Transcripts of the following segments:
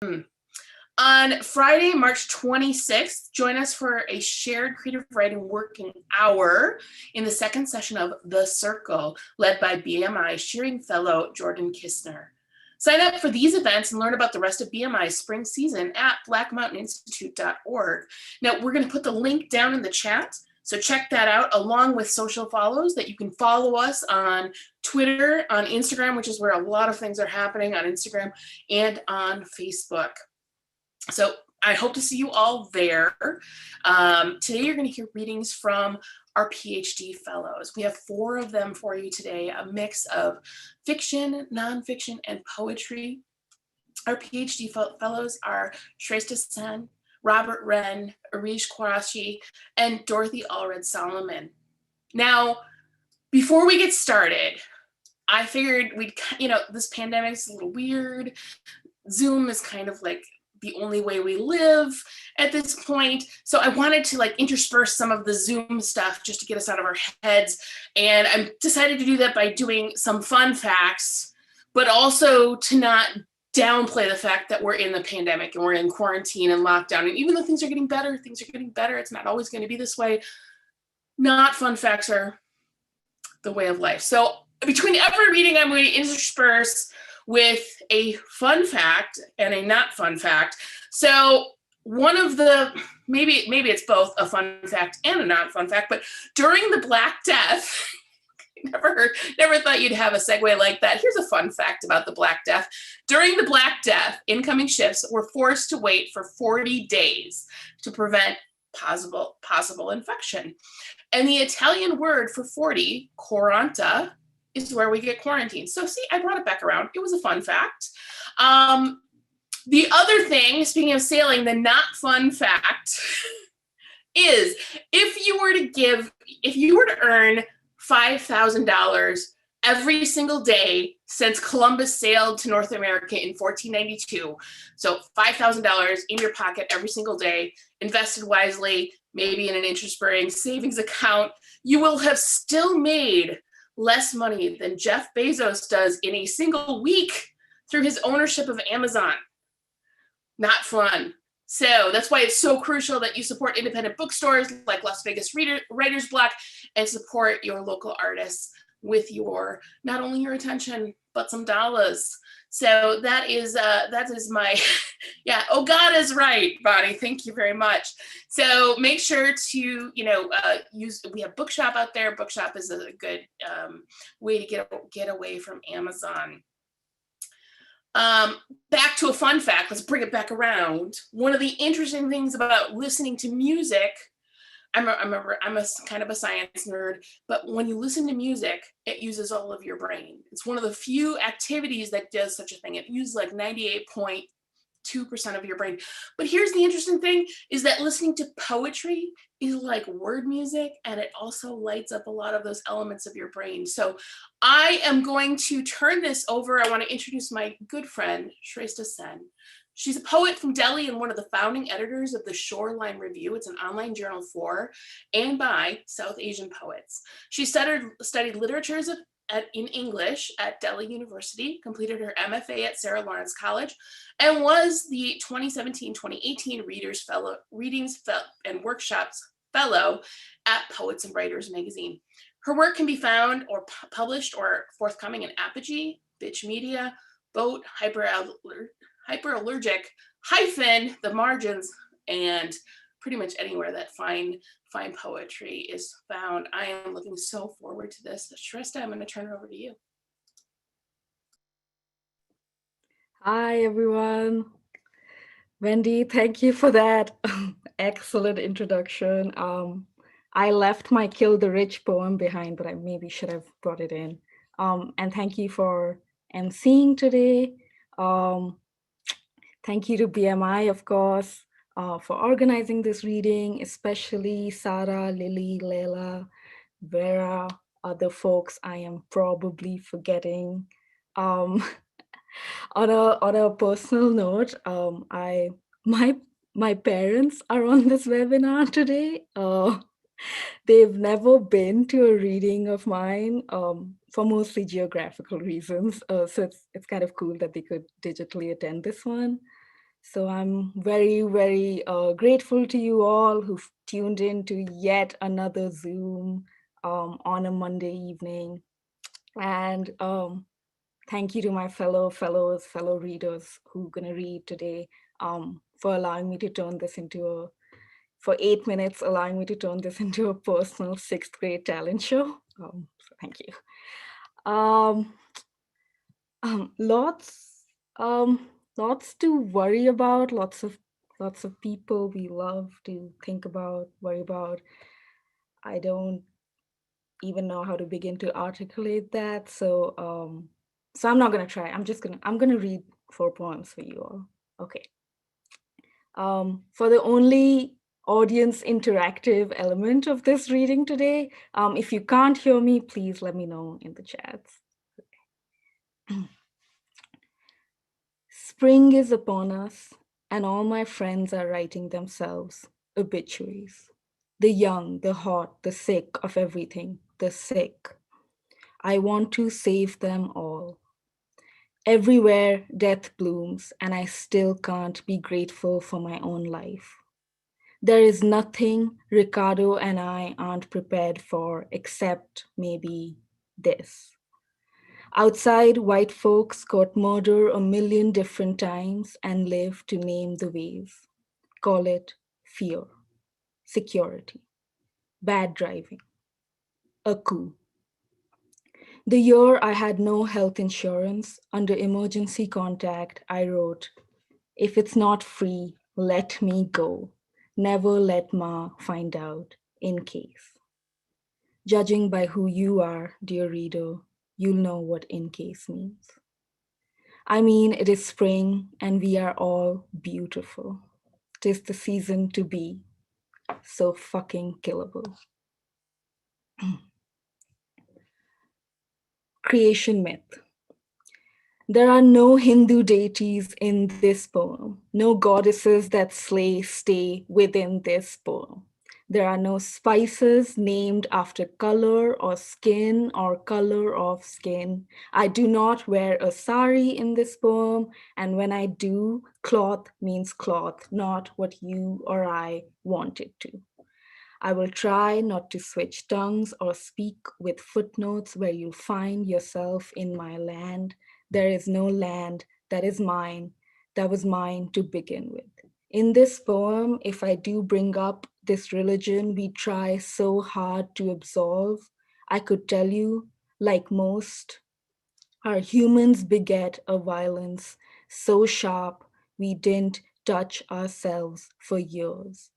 On Friday, March 26th, join us for a shared creative writing working hour in the second session of The Circle, led by BMI Shearing Fellow Jordan Kistner. Sign up for these events and learn about the rest of BMI's spring season at blackmountaininstitute.org. Now, we're going to put the link down in the chat, so check that out, along with social follows that you can follow us on Twitter, on Instagram, which is where a lot of things are happening on Instagram, and on Facebook. So I hope to see you all there. Today you're going to hear readings from our PhD fellows. We have 4 of them for you today, a mix of fiction, nonfiction, and poetry. Our PhD fellows are Sreshtha Sen, Robert Wren, Areej Quraishi, and Dorothy Allred Solomon. Now, before we get started, I figured this pandemic is a little weird. Zoom is kind of like the only way we live at this point. So I wanted to intersperse some of the Zoom stuff just to get us out of our heads. And I decided to do that by doing some fun facts, but also to not downplay the fact that we're in the pandemic and we're in quarantine and lockdown. And even though things are getting better, it's not always going to be this way. Not fun facts are the way of life. So between every reading, I'm going to intersperse with a fun fact and a not fun fact. So one of the, maybe it's both a fun fact and a not fun fact, but during the Black Death, never thought you'd have a segue like that. Here's a fun fact about the Black Death. During the Black Death, incoming ships were forced to wait for 40 days to prevent possible infection. And the Italian word for 40, quaranta, is where we get quarantined. So see, I brought it back around. It was a fun fact. The other thing, speaking of sailing, the not fun fact is if you were to earn $5,000 every single day since Columbus sailed to North America in 1492, so $5,000 in your pocket every single day, invested wisely, maybe in an interest-bearing savings account, you will have still made less money than Jeff Bezos does in a single week through his ownership of Amazon. Not fun. So that's why it's so crucial that you support independent bookstores like Las Vegas Writer's Block and support your local artists with not only your attention, but some dollars. So that is my, yeah, oh, God is right, Bonnie, thank you very much. So make sure to, we have Bookshop out there. Bookshop is a good way to get away from Amazon. Back to a fun fact, let's bring it back around. One of the interesting things about listening to music, I'm a kind of a science nerd, but when you listen to music, it uses all of your brain. It's one of the few activities that does such a thing. It uses 98.2% of your brain. But here's the interesting thing is that listening to poetry is like word music, and it also lights up a lot of those elements of your brain. So I am going to turn this over. I want to introduce my good friend, Sreshtha Sen. She's a poet from Delhi and one of the founding editors of the Shoreline Review. It's an online journal for and by South Asian poets. She studied literatures in English at Delhi University, completed her MFA at Sarah Lawrence College, and was the 2017-2018 Readings and Workshops Fellow at Poets and Writers magazine. Her work can be found or published or forthcoming in Apogee, Bitch Media, Boat, Hyperallergic, Hyphen, The Margins, and pretty much anywhere that fine poetry is found. I am looking so forward to this. Sreshtha, I'm going to turn it over to you. Hi, everyone. Wendy, thank you for that excellent introduction. I left my Kill the Rich poem behind, but I maybe should have brought it in. And thank you for emceeing today. Thank you to BMI, of course, for organizing this reading, especially Sarah, Lily, Leila, Vera, other folks I am probably forgetting. On a personal note, my parents are on this webinar today. They've never been to a reading of mine for mostly geographical reasons. So it's kind of cool that they could digitally attend this one. So I'm very, very grateful to you all who've tuned in to yet another Zoom on a Monday evening. And thank you to my fellow readers who are going to read today for allowing me to turn this into for 8 minutes, allowing me to turn this into a personal sixth grade talent show. So thank you. Um, lots, lots to worry about. Lots of people we love to think about, worry about. I don't even know how to begin to articulate that. So I'm not gonna try. I'm gonna read 4 poems for you all. Okay. For the only audience interactive element of this reading today, if you can't hear me, please let me know in the chats. Spring is upon us, and all my friends are writing themselves obituaries. The young, the hot, the sick of everything, the sick. I want to save them all. Everywhere death blooms, and I still can't be grateful for my own life. There is nothing Ricardo and I aren't prepared for except maybe this. Outside, white folks got murder a million different times and live to name the ways. Call it fear, security, bad driving, a coup. The year I had no health insurance, under emergency contact, I wrote, if it's not free, let me go. Never let Ma find out, in case. Judging by who you are, dear reader, you'll know what in case means. I mean, it is spring and we are all beautiful. 'Tis the season to be so fucking killable. Creation myth. There are no Hindu deities in this poem, no goddesses that stay within this poem. There are no spices named after color or color of skin. I do not wear a sari in this poem, and when I do, cloth means cloth, not what you or I want it to. I will try not to switch tongues or speak with footnotes where you'll find yourself in my land. There is no land that is mine, that was mine to begin with. In this poem, if I do bring up this religion we try so hard to absolve, I could tell you, like most, our humans beget a violence so sharp we didn't touch ourselves for years.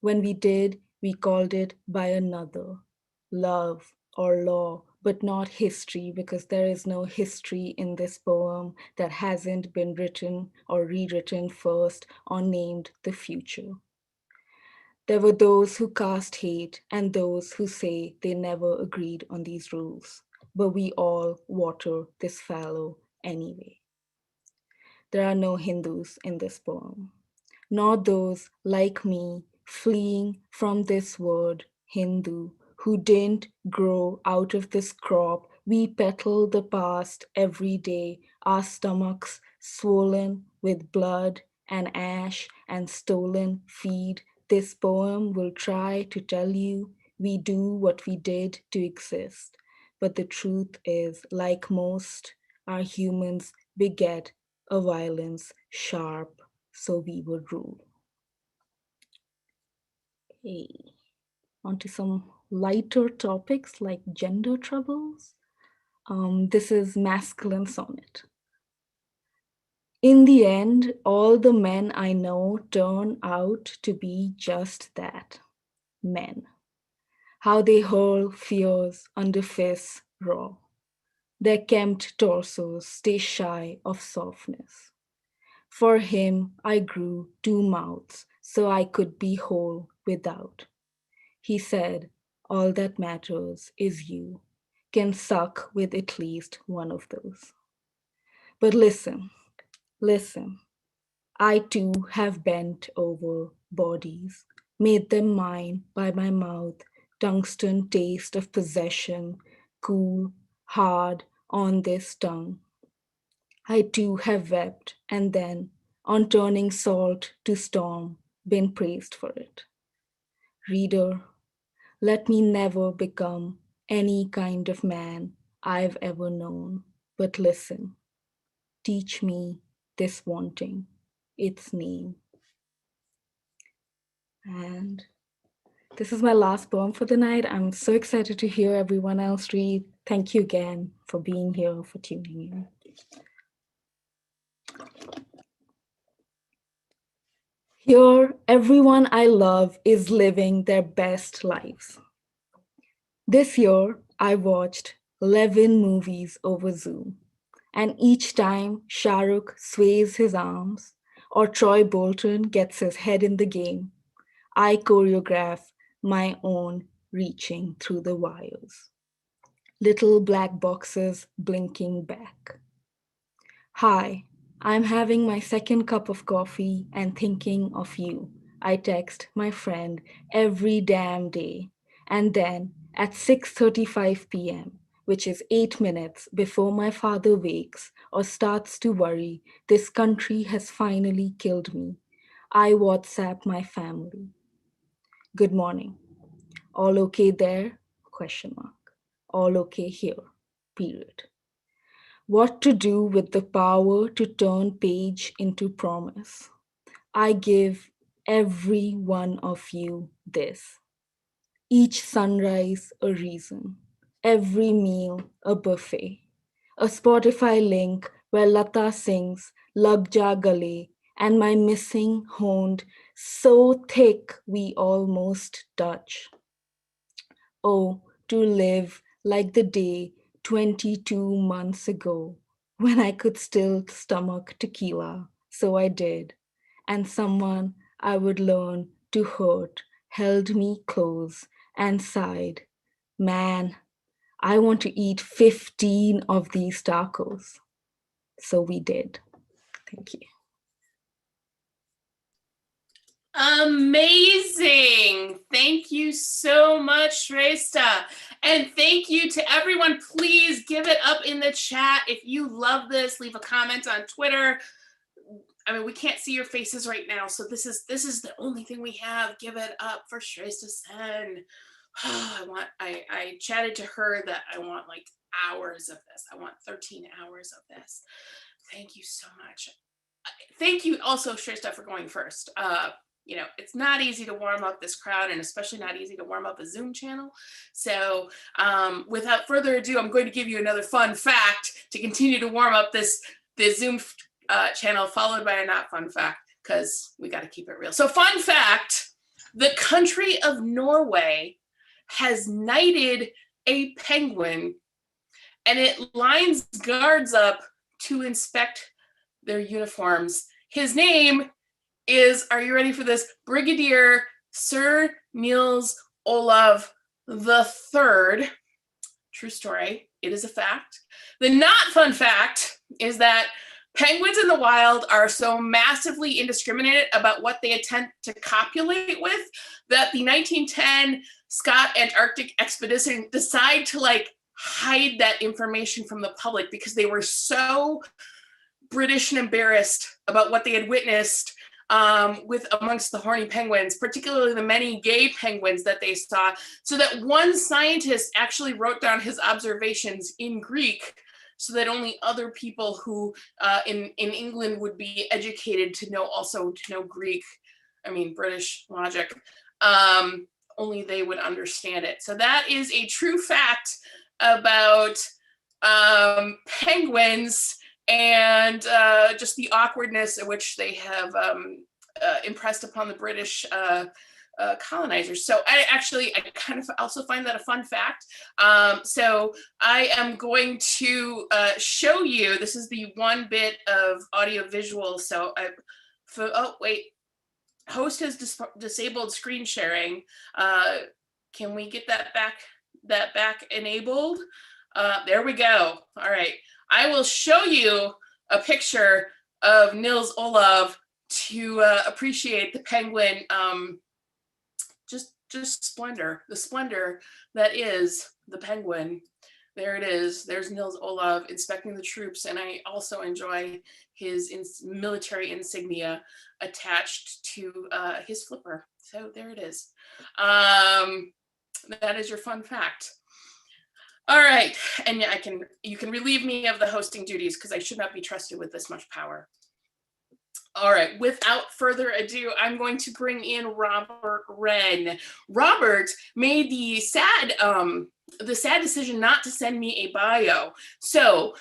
When we did, we called it by another, love or law, but not history, because there is no history in this poem that hasn't been written or rewritten first or named the future. There were those who cast hate and those who say they never agreed on these rules, but we all water this fallow anyway. There are no Hindus in this poem, nor those like me fleeing from this word Hindu who didn't grow out of this crop. We peddle the past every day, our stomachs swollen with blood and ash and stolen feed. This poem will try to tell you we do what we did to exist. But the truth is, like most, our humans beget a violence sharp so we would rule. Hey, onto some lighter topics like gender troubles. This is masculine sonnet. In the end, all the men I know turn out to be just that, men. How they hurl fears under fists raw. Their kempt torsos stay shy of softness. For him, I grew 2 mouths so I could be whole without. He said, all that matters is you can suck with at least one of those. But listen, listen. I too have bent over bodies, made them mine by my mouth, tungsten taste of possession, cool, hard on this tongue. I too have wept, and then on turning salt to storm, been praised for it. Reader, let me never become any kind of man I've ever known, but listen, teach me this wanting, its name. And this is my last poem for the night. I'm so excited to hear everyone else read. Thank you again for being here, for tuning in. Here, everyone I love is living their best lives. This year, I watched 11 movies over Zoom, and each time Shah Rukh sways his arms or Troy Bolton gets his head in the game, I choreograph my own reaching through the wires. Little black boxes blinking back. Hi, I'm having my second cup of coffee and thinking of you. I text my friend every damn day. And then at 6:35 p.m., which is 8 minutes before my father wakes or starts to worry, this country has finally killed me, I WhatsApp my family. Good morning. All okay there? Question mark. All okay here. Period. What to do with the power to turn page into promise? I give every one of you this. Each sunrise a reason, every meal a buffet, a Spotify link where Lata sings Lag Ja Gale and my missing honed so thick we almost touch. Oh, to live like the day 22 months ago when I could still stomach tequila. So I did. And someone I would learn to hurt held me close and sighed, man, I want to eat 15 of these tacos. So we did. Thank you. Amazing. Thank you so much, Shrestha. And thank you to everyone. Please give it up in the chat. If you love this, leave a comment on Twitter. I mean, we can't see your faces right now, so this is the only thing we have. Give it up for Sreshtha Sen. I chatted to her that I want like hours of this. I want 13 hours of this. Thank you so much. Thank you also, Shrestha, for going first. You know, it's not easy to warm up this crowd, and especially not easy to warm up a Zoom channel. So without further ado, I'm going to give you another fun fact to continue to warm up this Zoom channel, followed by a not fun fact, because we got to keep it real. So fun fact, the country of Norway has knighted a penguin, and it lines guards up to inspect their uniforms. His name is, are you ready for this? Brigadier Sir Niels Olav III. True story. It is a fact. The not fun fact is that penguins in the wild are so massively indiscriminate about what they attempt to copulate with that the 1910 Scott Antarctic expedition decided to like hide that information from the public because they were so British and embarrassed about what they had witnessed with amongst the horny penguins, particularly the many gay penguins that they saw, so that one scientist actually wrote down his observations in Greek so that only other people who in England would be educated to know Greek, I mean, British logic, only they would understand it. So that is a true fact about penguins and just the awkwardness in which they have impressed upon the British colonizers. So I kind of also find that a fun fact. So I am going to show you, this is the one bit of audio visual. So oh wait, host has disabled screen sharing. Can we get that back enabled? There we go. All right. I will show you a picture of Niels Olav to appreciate the penguin, just splendor, the splendor that is the penguin. There it is. There's Niels Olav inspecting the troops, and I also enjoy his military insignia attached to his flipper. So there it is. That is your fun fact. All right, and you can relieve me of the hosting duties because I should not be trusted with this much power. All right, without further ado, I'm going to bring in Robert Wren. Robert made the sad decision not to send me a bio. So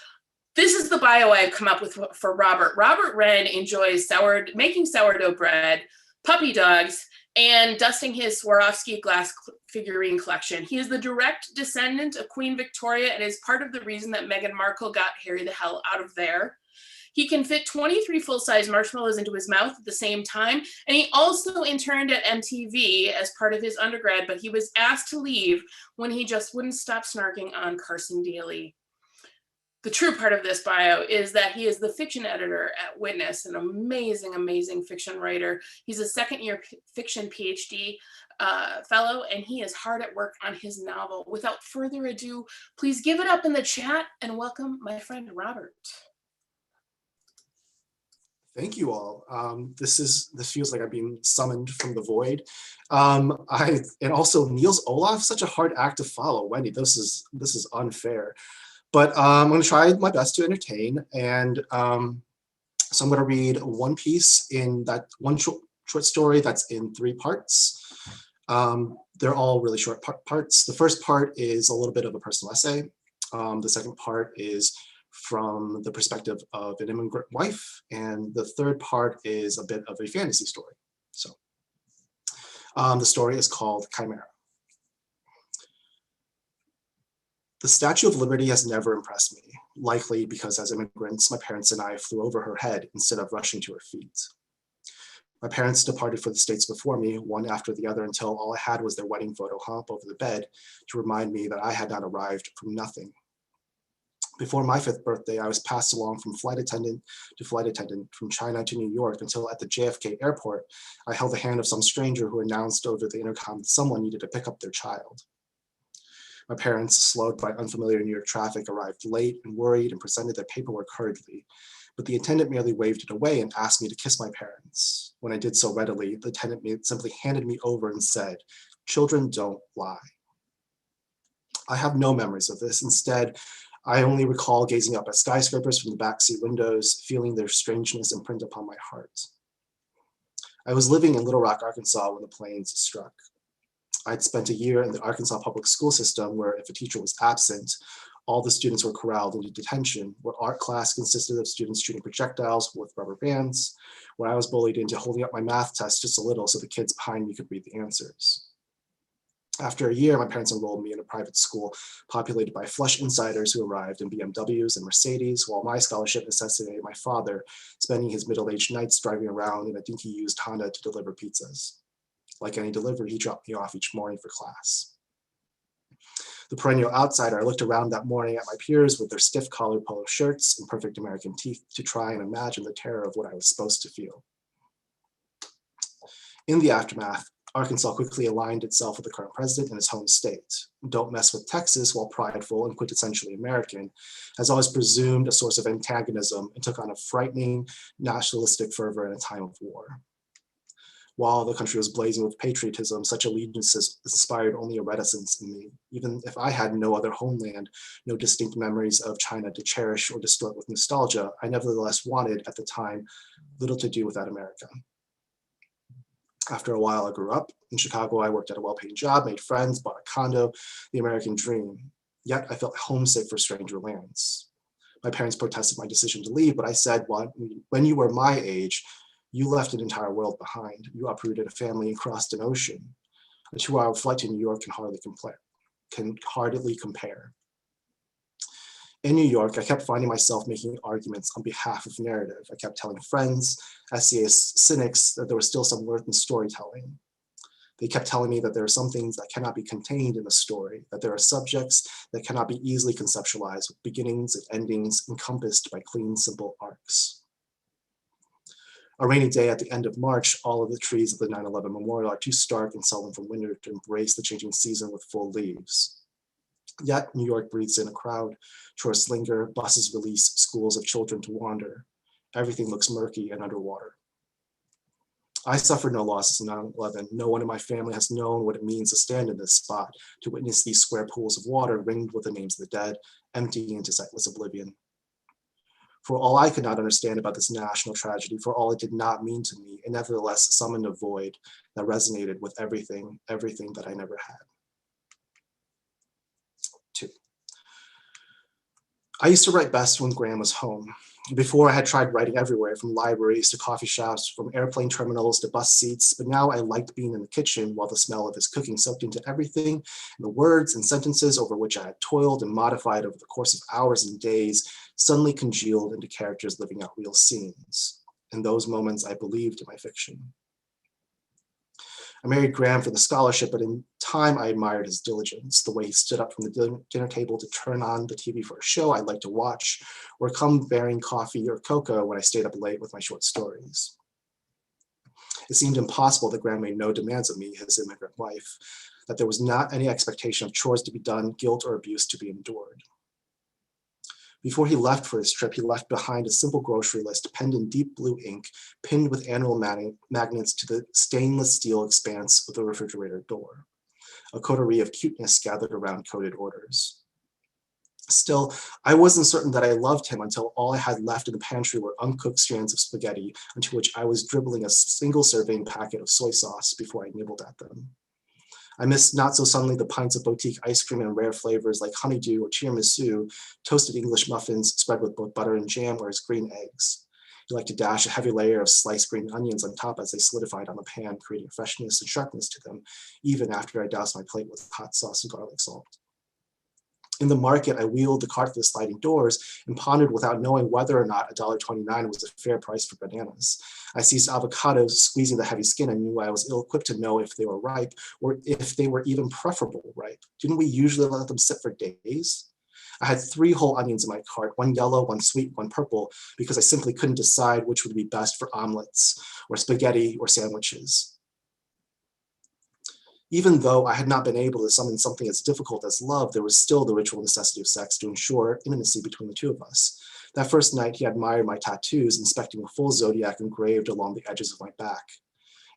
this is the bio I've come up with for Robert. Robert Wren enjoys making sourdough bread, puppy dogs, and dusting his Swarovski glass figurine collection. He is the direct descendant of Queen Victoria and is part of the reason that Meghan Markle got Harry the hell out of there. He can fit 23 full-size marshmallows into his mouth at the same time, and he also interned at MTV as part of his undergrad, but he was asked to leave when he just wouldn't stop snarking on Carson Daly. The true part of this bio is that he is the fiction editor at Witness, an amazing, amazing fiction writer. He's a second-year fiction PhD fellow, and he is hard at work on his novel. Without further ado, please give it up in the chat and welcome my friend Robert. Thank you all. This feels like I'm being summoned from the void. And also Niels Olaf, such a hard act to follow. Wendy, this is unfair. But I'm going to try my best to entertain, and so I'm going to read one piece in that one short story that's in 3 parts. They're all really short parts. The first part is a little bit of a personal essay. The second part is from the perspective of an immigrant wife, and the third part is a bit of a fantasy story. So the story is called Chimera. The Statue of Liberty has never impressed me, likely because as immigrants, my parents and I flew over her head instead of rushing to her feet. My parents departed for the States before me, one after the other, until all I had was their wedding photo hung up over the bed to remind me that I had not arrived from nothing. Before my 5th birthday, I was passed along from flight attendant to flight attendant, from China to New York, until at the JFK airport, I held the hand of some stranger who announced over the intercom that someone needed to pick up their child. My parents, slowed by unfamiliar New York traffic, arrived late and worried and presented their paperwork hurriedly, but the attendant merely waved it away and asked me to kiss my parents. When I did so readily, the attendant simply handed me over and said, "Children don't lie." I have no memories of this. Instead, I only recall gazing up at skyscrapers from the backseat windows, feeling their strangeness imprint upon my heart. I was living in Little Rock, Arkansas when the planes struck. I'd spent a year in the Arkansas public school system where if a teacher was absent, all the students were corralled into detention, where art class consisted of students shooting projectiles with rubber bands, where I was bullied into holding up my math test just a little so the kids behind me could read the answers. After a year, my parents enrolled me in a private school populated by flush insiders who arrived in BMWs and Mercedes, while my scholarship necessitated my father spending his middle-aged nights driving around in a dinky used Honda to deliver pizzas. Like any delivery, he dropped me off each morning for class. The perennial outsider, I looked around that morning at my peers with their stiff collared polo shirts and perfect American teeth to try and imagine the terror of what I was supposed to feel. In the aftermath, Arkansas quickly aligned itself with the current president and his home state. Don't mess with Texas, while prideful and quintessentially American, has always presumed a source of antagonism and took on a frightening nationalistic fervor in a time of war. While the country was blazing with patriotism, such allegiances inspired only a reticence in me. Even if I had no other homeland, no distinct memories of China to cherish or distort with nostalgia, I nevertheless wanted, at the time, little to do with that America. After a while, I grew up. In Chicago, I worked at a well-paying job, made friends, bought a condo, the American dream. Yet I felt homesick for stranger lands. My parents protested my decision to leave, but I said, well, when you were my age, you left an entire world behind. You uprooted a family and crossed an ocean. A 2-hour flight to New York can hardly compare. In New York, I kept finding myself making arguments on behalf of narrative. I kept telling friends, essayist cynics, that there was still some worth in storytelling. They kept telling me that there are some things that cannot be contained in a story, that there are subjects that cannot be easily conceptualized with beginnings and endings encompassed by clean, simple arcs. A rainy day at the end of March, all of the trees of the 9/11 memorial are too stark and sullen from winter to embrace the changing season with full leaves. Yet New York breathes in a crowd, tourists linger, buses release schools of children to wander. Everything looks murky and underwater. I suffered no losses in 9/11. No one in my family has known what it means to stand in this spot, to witness these square pools of water ringed with the names of the dead, emptying into sightless oblivion. For all I could not understand about this national tragedy, for all it did not mean to me, it nevertheless summoned a void that resonated with everything that I never had. 2. I used to write best when Graham was home. Before, I had tried writing everywhere, from libraries to coffee shops, from airplane terminals to bus seats, but now I liked being in the kitchen while the smell of his cooking soaked into everything, and the words and sentences over which I had toiled and modified over the course of hours and days suddenly congealed into characters living out real scenes. In those moments, I believed in my fiction. I married Graham for the scholarship, but in time I admired his diligence, the way he stood up from the dinner table to turn on the TV for a show I'd like to watch, or come bearing coffee or cocoa when I stayed up late with my short stories. It seemed impossible that Graham made no demands of me, his immigrant wife, that there was not any expectation of chores to be done, guilt or abuse to be endured. Before he left for his trip, he left behind a simple grocery list penned in deep blue ink, pinned with annual magnets to the stainless steel expanse of the refrigerator door, a coterie of cuteness gathered around coded orders. Still, I wasn't certain that I loved him until all I had left in the pantry were uncooked strands of spaghetti, into which I was dribbling a single serving packet of soy sauce before I nibbled at them. I missed not so suddenly the pints of boutique ice cream and rare flavors like honeydew or tiramisu, toasted English muffins spread with both butter and jam, or his green eggs. He liked to dash a heavy layer of sliced green onions on top as they solidified on the pan, creating freshness and sharpness to them, even after I doused my plate with hot sauce and garlic salt. In the market, I wheeled the cart to the sliding doors and pondered without knowing whether or not $1.29 was a fair price for bananas. I seized avocados, squeezing the heavy skin, and knew I was ill-equipped to know if they were ripe or if they were even preferable ripe. Didn't we usually let them sit for days? I had 3 whole onions in my cart, one yellow, one sweet, one purple, because I simply couldn't decide which would be best for omelets or spaghetti or sandwiches. Even though I had not been able to summon something as difficult as love, there was still the ritual necessity of sex to ensure intimacy between the two of us. That first night, he admired my tattoos, inspecting a full zodiac engraved along the edges of my back.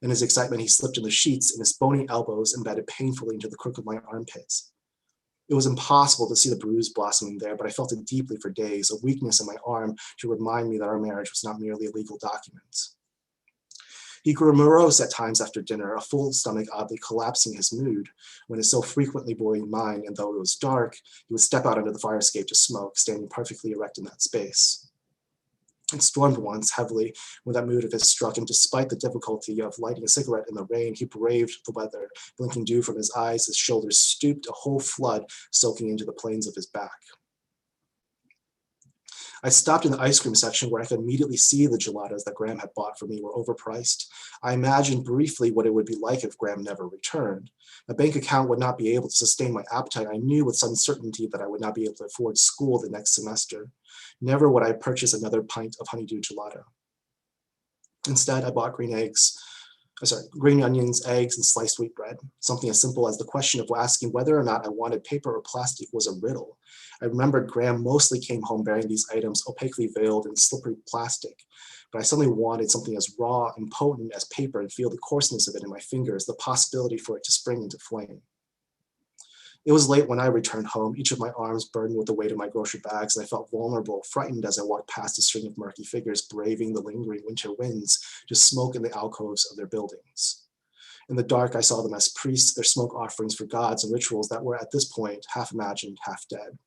In his excitement, he slipped in the sheets, and his bony elbows embedded painfully into the crook of my armpits. It was impossible to see the bruise blossoming there, but I felt it deeply for days, a weakness in my arm to remind me that our marriage was not merely a legal document. He grew morose at times after dinner, a full stomach oddly collapsing his mood, when it so frequently boring mine, and though it was dark, he would step out under the fire escape to smoke, standing perfectly erect in that space. It stormed once heavily when that mood of his struck him. Despite the difficulty of lighting a cigarette in the rain, he braved the weather, blinking dew from his eyes, his shoulders stooped, a whole flood soaking into the plains of his back. I stopped in the ice cream section where I could immediately see the gelatos that Graham had bought for me were overpriced. I imagined briefly what it would be like if Graham never returned. My bank account would not be able to sustain my appetite. I knew with some certainty that I would not be able to afford school the next semester. Never would I purchase another pint of honeydew gelato. Instead, I bought green onions, eggs, and sliced wheat bread. Something as simple as the question of asking whether or not I wanted paper or plastic was a riddle. I remembered Graham mostly came home bearing these items opaquely veiled in slippery plastic, but I suddenly wanted something as raw and potent as paper and feel the coarseness of it in my fingers, the possibility for it to spring into flame. It was late when I returned home, each of my arms burdened with the weight of my grocery bags, and I felt vulnerable, frightened as I walked past a string of murky figures braving the lingering winter winds to smoke in the alcoves of their buildings. In the dark, I saw them as priests, their smoke offerings for gods and rituals that were at this point half imagined, half dead.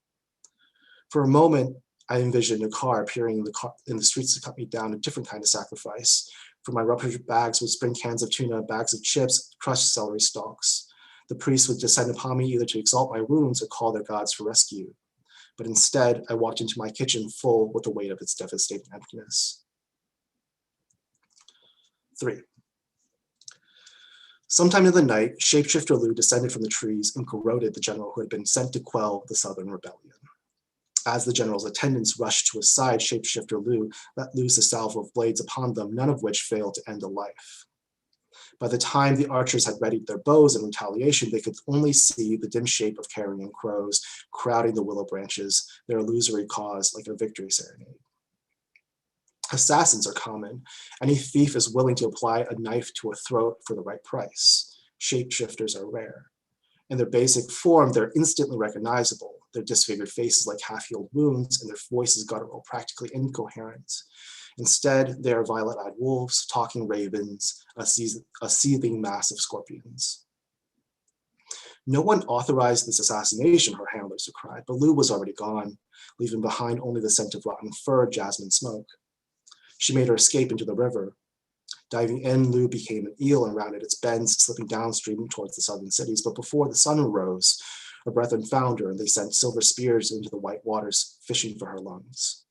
For a moment, I envisioned a car appearing in the streets to cut me down, a different kind of sacrifice. For my rubber bags would spring cans of tuna, bags of chips, crushed celery stalks. The priests would descend upon me either to exalt my wounds or call their gods for rescue. But instead, I walked into my kitchen full with the weight of its devastating emptiness. 3. Sometime in the night, Shapeshifter Lou descended from the trees and corroded the general who had been sent to quell the Southern Rebellion. As the general's attendants rushed to his side, Shapeshifter Lou let loose a salvo of blades upon them, none of which failed to end a life. By the time the archers had readied their bows in retaliation, they could only see the dim shape of carrion crows crowding the willow branches, their illusory cause like a victory serenade. Assassins are common. Any thief is willing to apply a knife to a throat for the right price. Shapeshifters are rare. In their basic form, they're instantly recognizable. Their disfigured faces like half-healed wounds, and their voices guttural, practically incoherent. Instead, they are violet-eyed wolves, talking ravens, a seething mass of scorpions. No one authorized this assassination, her handlers had cried, but Lou was already gone, leaving behind only the scent of rotten fur, jasmine smoke. She made her escape into the river. Diving in, Lou became an eel and rounded its bends, slipping downstream towards the southern cities. But before the sun rose, her brethren found her, and they sent silver spears into the white waters, fishing for her lungs.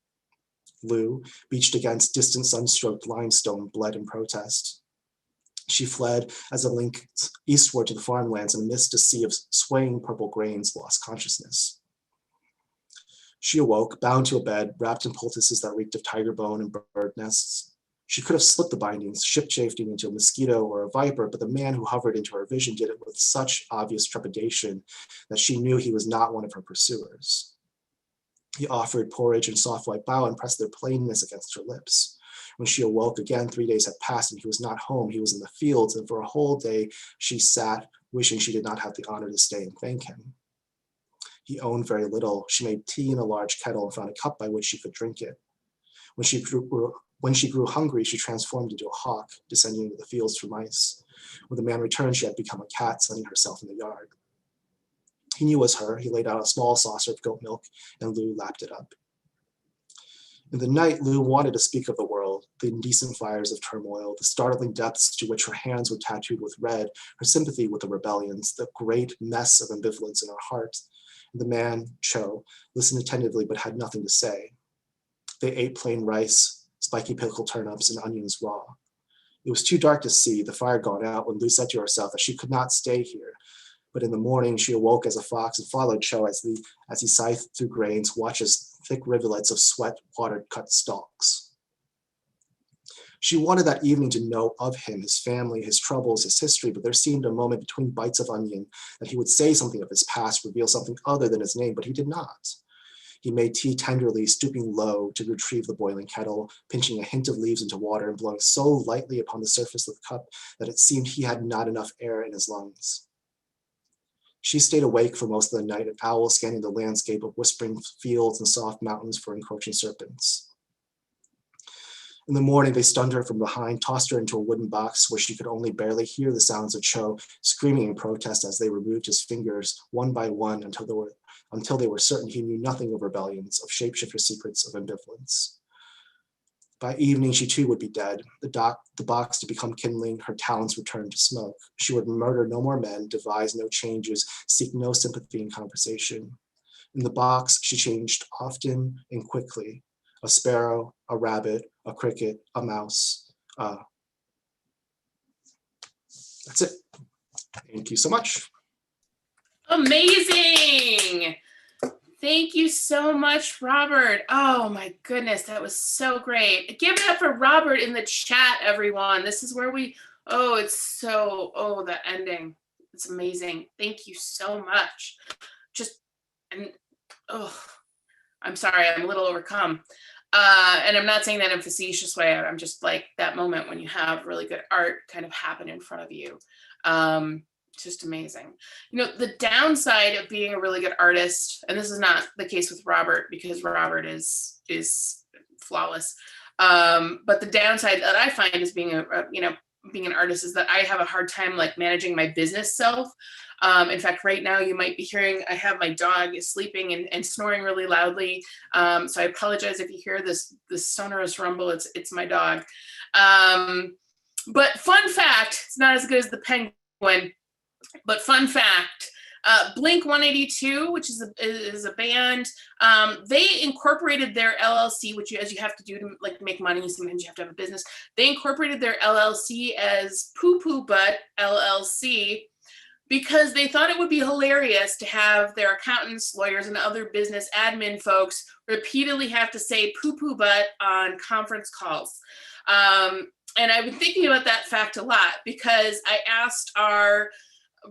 Lou, beached against distant sun-stroked limestone, bled in protest. She fled as it linked eastward to the farmlands, and amidst a sea of swaying purple grains, lost consciousness. She awoke, bound to a bed, wrapped in poultices that reeked of tiger bone and bird nests. She could have slipped the bindings, ship-shifting into a mosquito or a viper, but the man who hovered into her vision did it with such obvious trepidation that she knew he was not one of her pursuers. He offered porridge and soft white bough and pressed their plainness against her lips. When she awoke again, 3 days had passed and he was not home, he was in the fields, and for a whole day she sat, wishing she did not have the honor to stay and thank him. He owned very little. She made tea in a large kettle and found a cup by which she could drink it. When she grew hungry, she transformed into a hawk, descending into the fields for mice. When the man returned, she had become a cat, sunning herself in the yard. He knew it was her. He laid out a small saucer of goat milk, and Lou lapped it up. In the night, Lou wanted to speak of the world, the indecent fires of turmoil, the startling depths to which her hands were tattooed with red, her sympathy with the rebellions, the great mess of ambivalence in her heart. And the man, Cho, listened attentively but had nothing to say. They ate plain rice, spiky pickled turnips, and onions raw. It was too dark to see, the fire gone out, when Lou said to herself that she could not stay here. But in the morning, she awoke as a fox and followed Cho as he scythed through grains, watches thick rivulets of sweat-watered cut stalks. She wanted that evening to know of him, his family, his troubles, his history, but there seemed a moment between bites of onion that he would say something of his past, reveal something other than his name, but he did not. He made tea tenderly, stooping low to retrieve the boiling kettle, pinching a hint of leaves into water and blowing so lightly upon the surface of the cup that it seemed he had not enough air in his lungs. She stayed awake for most of the night, an owl scanning the landscape of whispering fields and soft mountains for encroaching serpents. In the morning, they stunned her from behind, tossed her into a wooden box where she could only barely hear the sounds of Cho screaming in protest as they removed his fingers one by one until they were certain he knew nothing of rebellions, of shapeshifter secrets, of ambivalence. By evening, she too would be dead, the box to become kindling, her talents returned to smoke. She would murder no more men, devise no changes, seek no sympathy in conversation. In the box, she changed often and quickly. A sparrow, a rabbit, a cricket, a mouse. That's it. Thank you so much. Amazing. Thank you so much, Robert. Oh my goodness, that was so great. Give it up for Robert in the chat, everyone. This is where the ending. It's amazing. Thank you so much. I'm sorry, I'm a little overcome. And I'm not saying that in a facetious way. I'm just like that moment when you have really good art kind of happen in front of you. Just amazing. You know, the downside of being a really good artist, and this is not the case with Robert because Robert is flawless. But the downside that I find is being an artist is that I have a hard time like managing my business self. In fact, right now you might be hearing, I have my dog is sleeping and snoring really loudly. So I apologize if you hear this sonorous rumble, it's my dog. But fun fact, it's not as good as the penguin, but fun fact, Blink 182, which is a band, they incorporated their LLC, which as you have to do to like make money, sometimes you have to have a business. They incorporated their LLC as Poo Poo Butt LLC because they thought it would be hilarious to have their accountants, lawyers, and other business admin folks repeatedly have to say poo poo butt on conference calls. And I've been thinking about that fact a lot because I asked our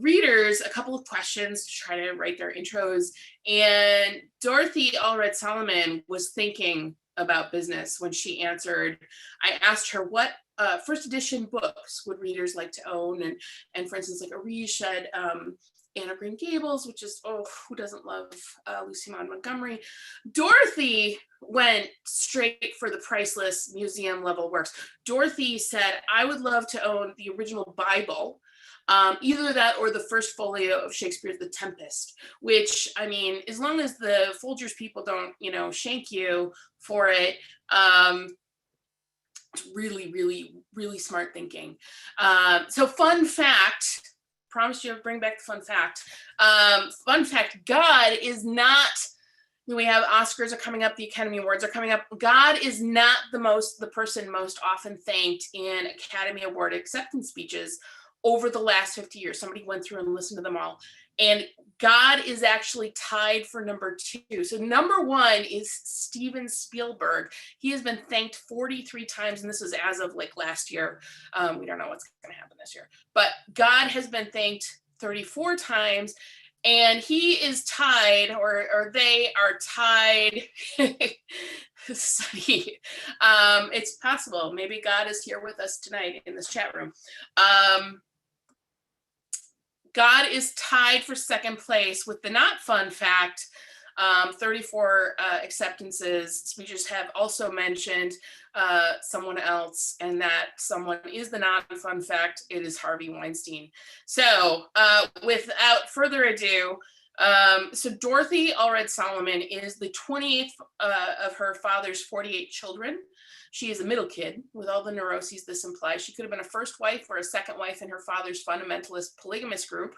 readers a couple of questions to try to write their intros, and Dorothy Allred Solomon was thinking, about business when she answered. I asked her what first edition books would readers like to own, and for instance, like Areej said, Anne of Green Gables, which is, oh, who doesn't love Lucy Maud Montgomery? Dorothy went straight for the priceless museum level works. Dorothy said, I would love to own the original Bible, either that or the first folio of Shakespeare's The Tempest, which, I mean, as long as the Folgers people don't, you know, shank you for it, it's really, really, really smart thinking. So fun fact, promise you I'll bring back the fun fact. Fun fact, God is not, we have Oscars are coming up, the Academy Awards are coming up. God is not the person most often thanked in Academy Award acceptance speeches over the last 50 years. Somebody went through and listened to them all. And God is actually tied for number 2. So number 1 is Steven Spielberg. He has been thanked 43 times, and this is as of like last year. We don't know what's going to happen this year. But God has been thanked 34 times, and he is tied, or they are tied. Study. It's possible. Maybe God is here with us tonight in this chat room. God is tied for second place with the not fun fact. 34 acceptances. Speeches have also mentioned someone else, and that someone is the non-fun fact. It is Harvey Weinstein. So without further ado, so Dorothy Allred Solomon is the 28th of her father's 48 children. She is a middle kid with all the neuroses this implies. She could have been a first wife or a second wife in her father's fundamentalist polygamous group,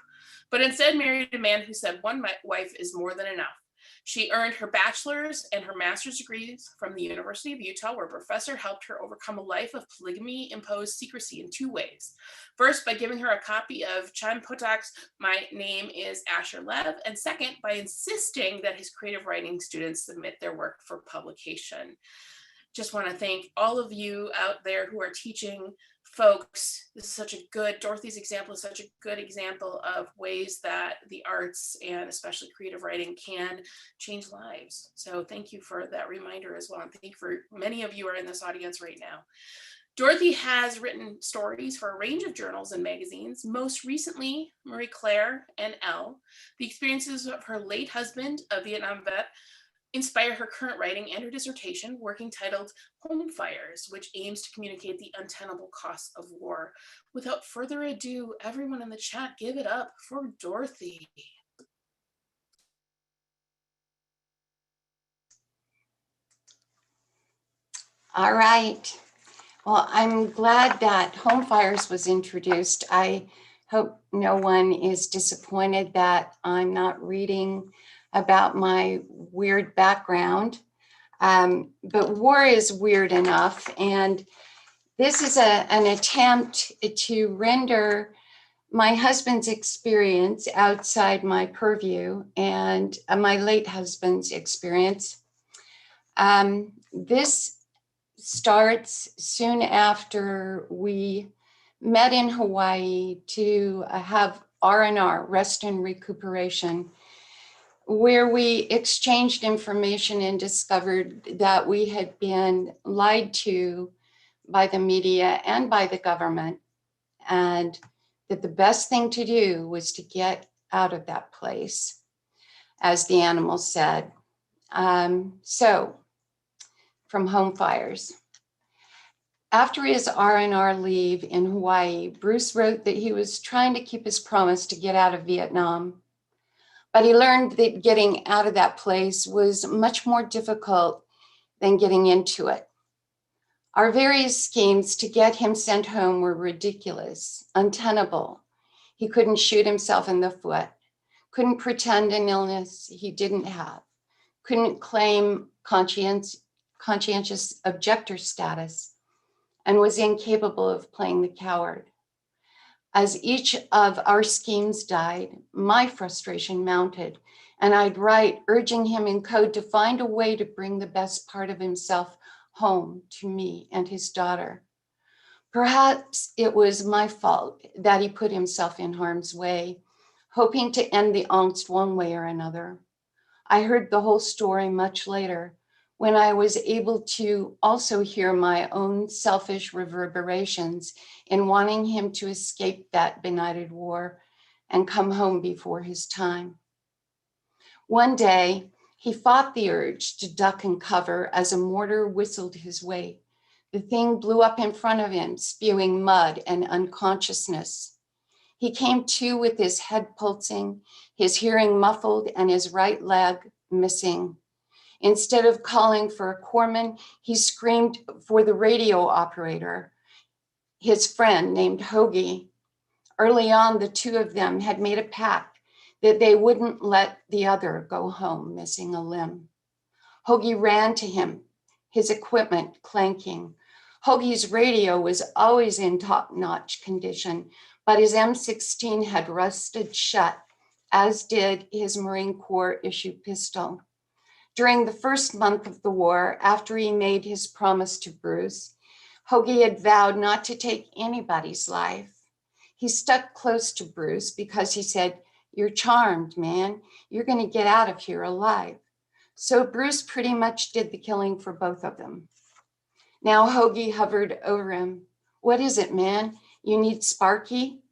but instead married a man who said one wife is more than enough. She earned her bachelor's and her master's degrees from the University of Utah, where a professor helped her overcome a life of polygamy-imposed secrecy in 2 ways. First, by giving her a copy of Chaim Potok's My Name is Asher Lev, and second, by insisting that his creative writing students submit their work for publication. Just want to thank all of you out there who are teaching folks. This is such a good, Dorothy's example is such a good example of ways that the arts and especially creative writing can change lives. So thank you for that reminder as well. And thank you for many of you are in this audience right now. Dorothy has written stories for a range of journals and magazines, most recently Marie Claire and Elle. The experiences of her late husband, a Vietnam vet, inspire her current writing and her dissertation, working titled Home Fires, which aims to communicate the untenable costs of war. Without further ado, everyone in the chat, give it up for Dorothy. All right. Well, I'm glad that Home Fires was introduced. I hope no one is disappointed that I'm not reading about my weird background, but war is weird enough. And this is an attempt to render my husband's experience outside my purview and my late husband's experience. This starts soon after we met in Hawaii to have R&R, rest and recuperation, where we exchanged information and discovered that we had been lied to by the media and by the government, and that the best thing to do was to get out of that place, as the animal said. So, from Home Fires. After his R&R leave in Hawaii, Bruce wrote that he was trying to keep his promise to get out of Vietnam. But he learned that getting out of that place was much more difficult than getting into it. Our various schemes to get him sent home were ridiculous, untenable. He couldn't shoot himself in the foot, couldn't pretend an illness he didn't have, couldn't claim conscientious objector status, and was incapable of playing the coward. As each of our schemes died, my frustration mounted, and I'd write urging him in code to find a way to bring the best part of himself home to me and his daughter. Perhaps it was my fault that he put himself in harm's way, hoping to end the angst one way or another. I heard the whole story much later, when I was able to also hear my own selfish reverberations in wanting him to escape that benighted war and come home before his time. One day, he fought the urge to duck and cover as a mortar whistled his way. The thing blew up in front of him, spewing mud and unconsciousness. He came to with his head pulsing, his hearing muffled, and his right leg missing. Instead of calling for a corpsman, he screamed for the radio operator, his friend named Hoagie. Early on, the two of them had made a pact that they wouldn't let the other go home missing a limb. Hoagie ran to him, his equipment clanking. Hoagie's radio was always in top-notch condition, but his M16 had rusted shut, as did his Marine Corps issued pistol. During the first month of the war, after he made his promise to Bruce, Hoagie had vowed not to take anybody's life. He stuck close to Bruce because he said, "You're charmed, man. You're going to get out of here alive." So Bruce pretty much did the killing for both of them. Now Hoagie hovered over him. "What is it, man? You need Sparky?"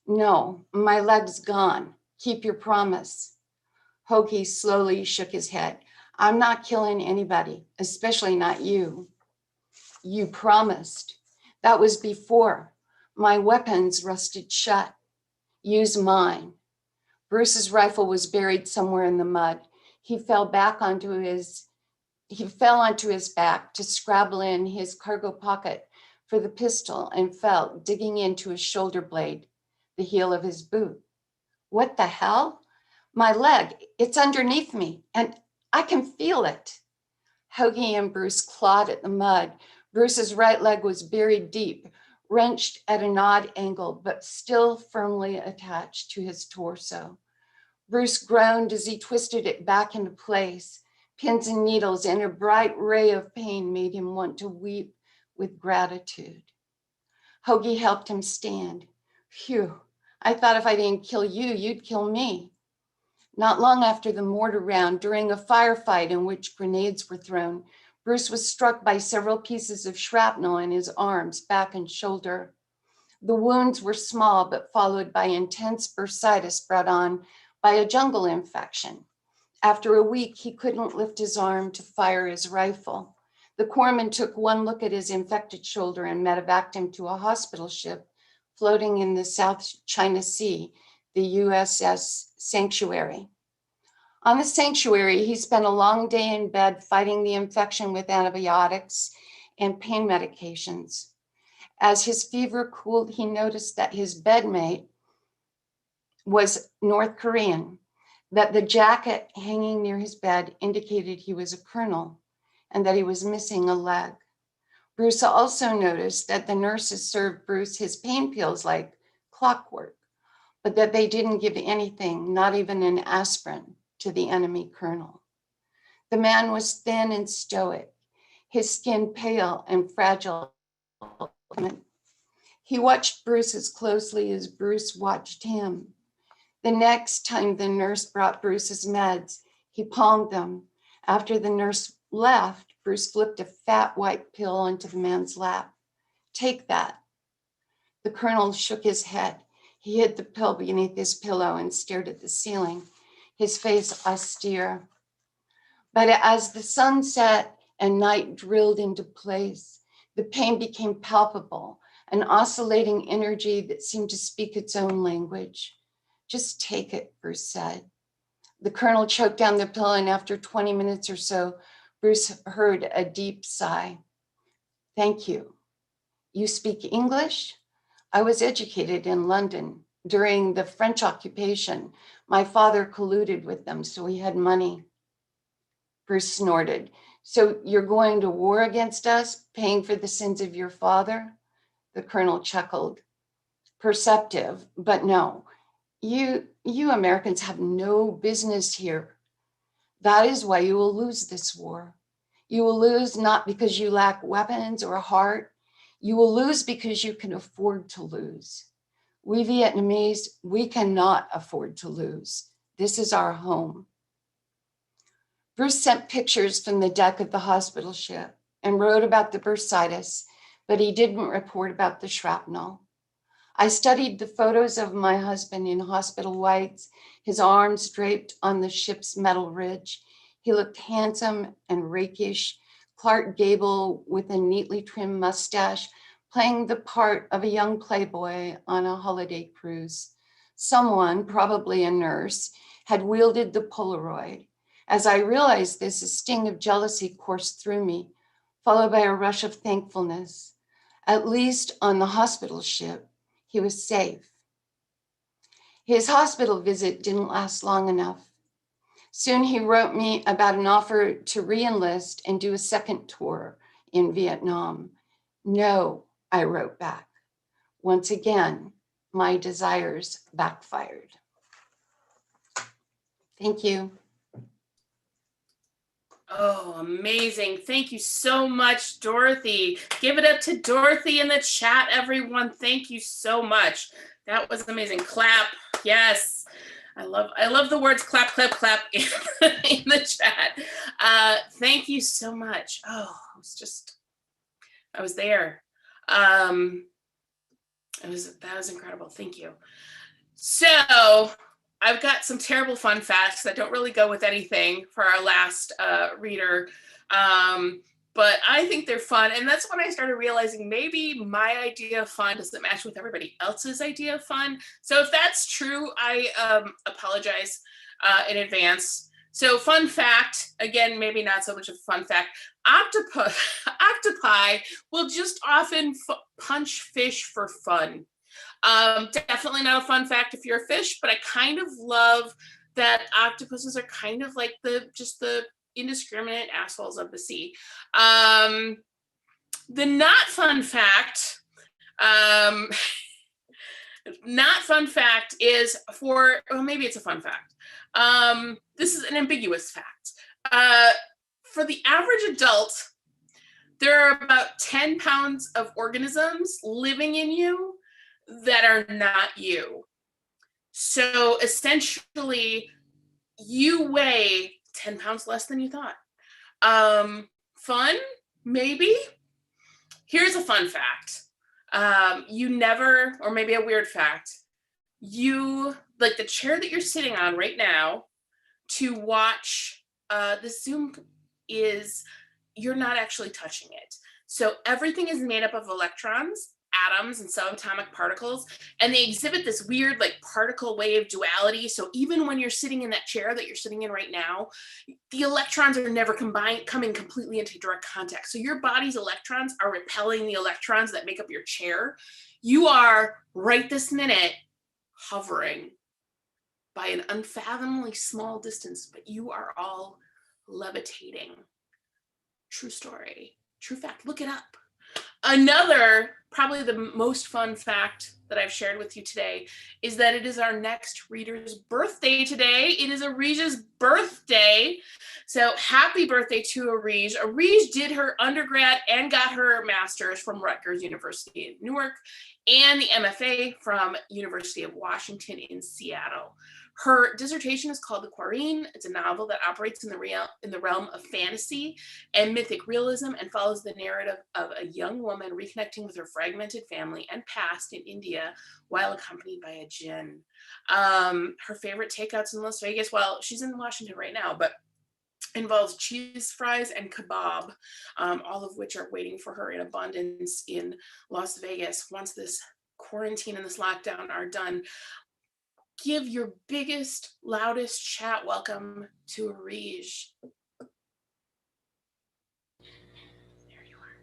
"No, my leg's gone. Keep your promise." Hoagie slowly shook his head. "I'm not killing anybody, especially not you." "You promised." "That was before. My weapons rusted shut." "Use mine." Bruce's rifle was buried somewhere in the mud. He fell onto his back to scrabble in his cargo pocket for the pistol and fell, digging into his shoulder blade, the heel of his boot. "What the hell? My leg, it's underneath me and I can feel it." Hoagie and Bruce clawed at the mud. Bruce's right leg was buried deep, wrenched at an odd angle, but still firmly attached to his torso. Bruce groaned as he twisted it back into place. Pins and needles and a bright ray of pain made him want to weep with gratitude. Hoagie helped him stand. "Phew, I thought if I didn't kill you, you'd kill me." Not long after the mortar round, during a firefight in which grenades were thrown, Bruce was struck by several pieces of shrapnel in his arms, back, and shoulder. The wounds were small, but followed by intense bursitis brought on by a jungle infection. After a week, he couldn't lift his arm to fire his rifle. The corpsman took one look at his infected shoulder and medevaced him to a hospital ship floating in the South China Sea, the USS Sanctuary. On the Sanctuary, he spent a long day in bed fighting the infection with antibiotics and pain medications. As his fever cooled, he noticed that his bedmate was North Korean, that the jacket hanging near his bed indicated he was a colonel, and that he was missing a leg. Bruce also noticed that the nurses served Bruce his pain pills like clockwork, but that they didn't give anything, not even an aspirin, to the enemy colonel. The man was thin and stoic, his skin pale and fragile. He watched Bruce as closely as Bruce watched him. The next time the nurse brought Bruce's meds, he palmed them. After the nurse left, Bruce flipped a fat white pill onto the man's lap. "Take that." The colonel shook his head. He hid the pill beneath his pillow and stared at the ceiling, his face austere. But as the sun set and night drilled into place, the pain became palpable, an oscillating energy that seemed to speak its own language. "Just take it," Bruce said. The colonel choked down the pill, and after 20 minutes or so, Bruce heard a deep sigh. "Thank you. You speak English?" "I was educated in London. During the French occupation, my father colluded with them, so he had money." Bruce snorted. "So you're going to war against us, paying for the sins of your father?" The colonel chuckled. "Perceptive, but no. You Americans have no business here. That is why you will lose this war. You will lose not because you lack weapons or a heart. You will lose because you can afford to lose. We Vietnamese, we cannot afford to lose. This is our home." Bruce sent pictures from the deck of the hospital ship and wrote about the bursitis, but he didn't report about the shrapnel. I studied the photos of my husband in hospital whites, his arms draped on the ship's metal ridge. He looked handsome and rakish, Clark Gable with a neatly trimmed mustache, playing the part of a young playboy on a holiday cruise. Someone, probably a nurse, had wielded the Polaroid. As I realized this, a sting of jealousy coursed through me, followed by a rush of thankfulness. At least on the hospital ship, he was safe. His hospital visit didn't last long enough. Soon he wrote me about an offer to re-enlist and do a second tour in Vietnam. No, I wrote back. Once again, my desires backfired. Thank you. Oh, amazing. Thank you so much, Dorothy. Give it up to Dorothy in the chat, everyone. Thank you so much. That was amazing. Clap. Yes. I love the words clap, clap, clap in the chat. Thank you so much. Oh, I was there. That was incredible. Thank you. So I've got some terrible fun facts that don't really go with anything for our last reader, but I think they're fun. And that's when I started realizing maybe my idea of fun doesn't match with everybody else's idea of fun. So if that's true, I apologize in advance. So fun fact, again, maybe not so much of a fun fact, octopi will just often punch fish for fun. Definitely not a fun fact if you're a fish, but I kind of love that octopuses are kind of like the indiscriminate assholes of the sea. The not fun fact, is maybe it's a fun fact. This is an ambiguous fact. For the average adult, there are about 10 pounds of organisms living in you that are not you. So essentially, you weigh 10 pounds less than you thought. Fun? Maybe? Here's a fun fact. Or maybe a weird fact, like the chair that you're sitting on right now to watch the Zoom you're not actually touching it. So everything is made up of electrons, atoms, and subatomic particles, and they exhibit this weird like particle wave duality. So even when you're sitting in that chair that you're sitting in right now, the electrons are never coming completely into direct contact. So your body's electrons are repelling the electrons that make up your chair. You are right this minute hovering by an unfathomably small distance, but you are all levitating. True story, true fact, look it up. Another, probably the most fun fact that I've shared with you today is that it is our next reader's birthday today. It is Areej's birthday. So happy birthday to Areej. Areej did her undergrad and got her master's from Rutgers University in Newark and the MFA from University of Washington in Seattle. Her dissertation is called The Quarine. It's a novel that operates in the realm of fantasy and mythic realism and follows the narrative of a young woman reconnecting with her fragmented family and past in India while accompanied by a djinn. Her favorite takeouts in Las Vegas, well, she's in Washington right now, but involves cheese fries and kebab, all of which are waiting for her in abundance in Las Vegas once this quarantine and this lockdown are done. Give your biggest, loudest chat welcome to Areej. There you are.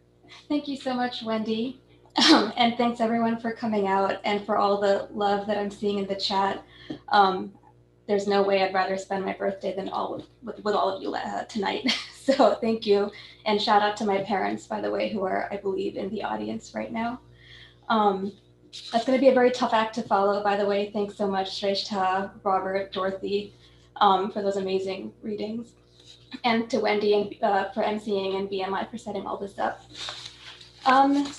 Thank you so much, Wendy. And thanks everyone for coming out and for all the love that I'm seeing in the chat. There's no way I'd rather spend my birthday than with all of you tonight. So thank you. And shout out to my parents, by the way, who are, I believe, in the audience right now. That's going to be a very tough act to follow, by the way. Thanks so much, Sreshtha, Robert, Dorothy, for those amazing readings. And to Wendy and, for emceeing and BMI for setting all this up.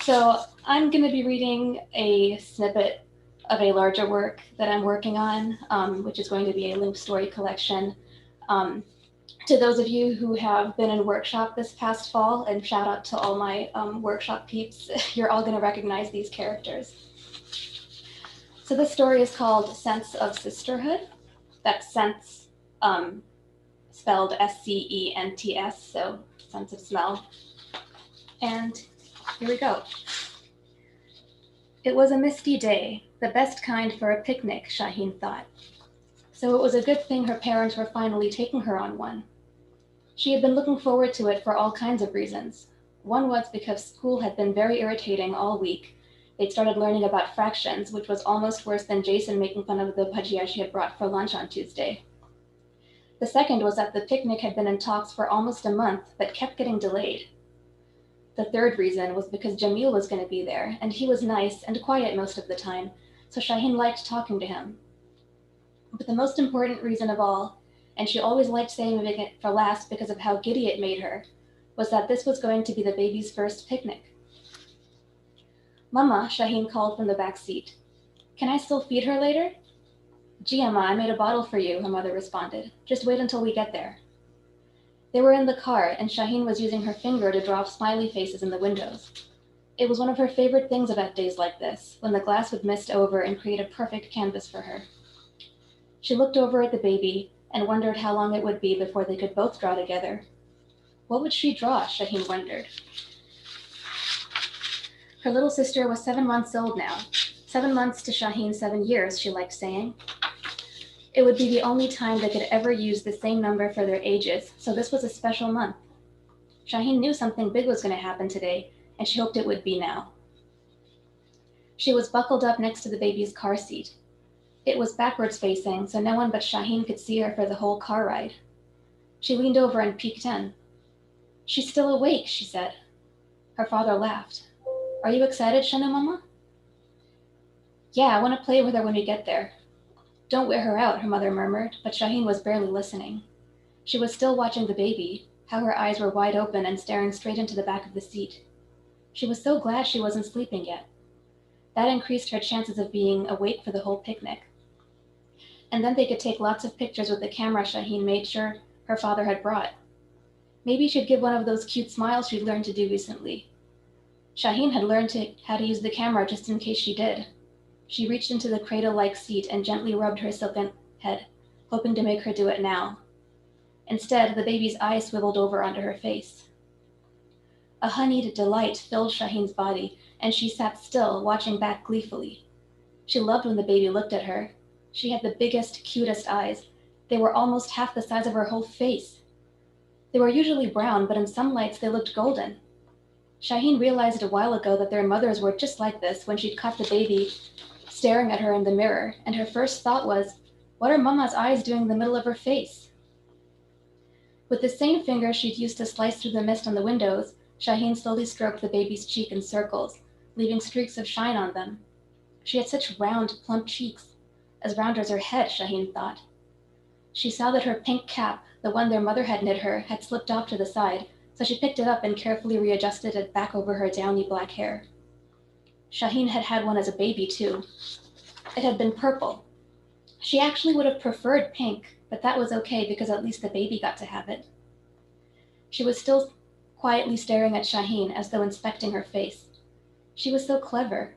So I'm going to be reading a snippet of a larger work that I'm working on, which is going to be a linked story collection To those of you who have been in workshop this past fall, and shout out to all my workshop peeps, you're all gonna recognize these characters. So this story is called Sense of Sisterhood. That's sense spelled S-C-E-N-T-S, so sense of smell. And here we go. It was a misty day, the best kind for a picnic, Shaheen thought. So it was a good thing her parents were finally taking her on one. She had been looking forward to it for all kinds of reasons. One was because school had been very irritating all week. They'd started learning about fractions, which was almost worse than Jason making fun of the bhajia she had brought for lunch on Tuesday. The second was that the picnic had been in talks for almost a month, but kept getting delayed. The third reason was because Jamil was going to be there, and he was nice and quiet most of the time, so Shaheen liked talking to him. But the most important reason of all, and she always liked saving it for last because of how giddy it made her, was that this was going to be the baby's first picnic. Mama, Shaheen called from the back seat. Can I still feed her later? Gee, Emma, I made a bottle for you, her mother responded. Just wait until we get there. They were in the car, and Shaheen was using her finger to draw smiley faces in the windows. It was one of her favorite things about days like this, when the glass would mist over and create a perfect canvas for her. She looked over at the baby and wondered how long it would be before they could both draw together. What would she draw, Shaheen wondered. Her little sister was 7 months old now. 7 months to Shaheen 7 years, she liked saying. It would be the only time they could ever use the same number for their ages, so this was a special month. Shaheen knew something big was going to happen today, and she hoped it would be now. She was buckled up next to the baby's car seat. It was backwards facing, so no one but Shaheen could see her for the whole car ride. She leaned over and peeked in. She's still awake, she said. Her father laughed. Are you excited, Shana Mama? Yeah, I want to play with her when we get there. Don't wear her out, her mother murmured, but Shaheen was barely listening. She was still watching the baby, how her eyes were wide open and staring straight into the back of the seat. She was so glad she wasn't sleeping yet. That increased her chances of being awake for the whole picnic. And then they could take lots of pictures with the camera Shaheen made sure her father had brought. Maybe she'd give one of those cute smiles she'd learned to do recently. Shaheen had learned how to use the camera just in case she did. She reached into the cradle-like seat and gently rubbed her silken head, hoping to make her do it now. Instead, the baby's eyes swiveled over onto her face. A honeyed delight filled Shaheen's body, and she sat still, watching back gleefully. She loved when the baby looked at her. She had the biggest, cutest eyes. They were almost half the size of her whole face. They were usually brown, but in some lights they looked golden. Shaheen realized a while ago that their mothers were just like this when she'd caught the baby staring at her in the mirror, and her first thought was, what are Mama's eyes doing in the middle of her face? With the same finger she'd used to slice through the mist on the windows, Shaheen slowly stroked the baby's cheek in circles, leaving streaks of shine on them. She had such round, plump cheeks, as round as her head, Shaheen thought. She saw that her pink cap, the one their mother had knit her, had slipped off to the side, so she picked it up and carefully readjusted it back over her downy black hair. Shaheen had had one as a baby, too. It had been purple. She actually would have preferred pink, but that was okay because at least the baby got to have it. She was still quietly staring at Shaheen as though inspecting her face. She was so clever.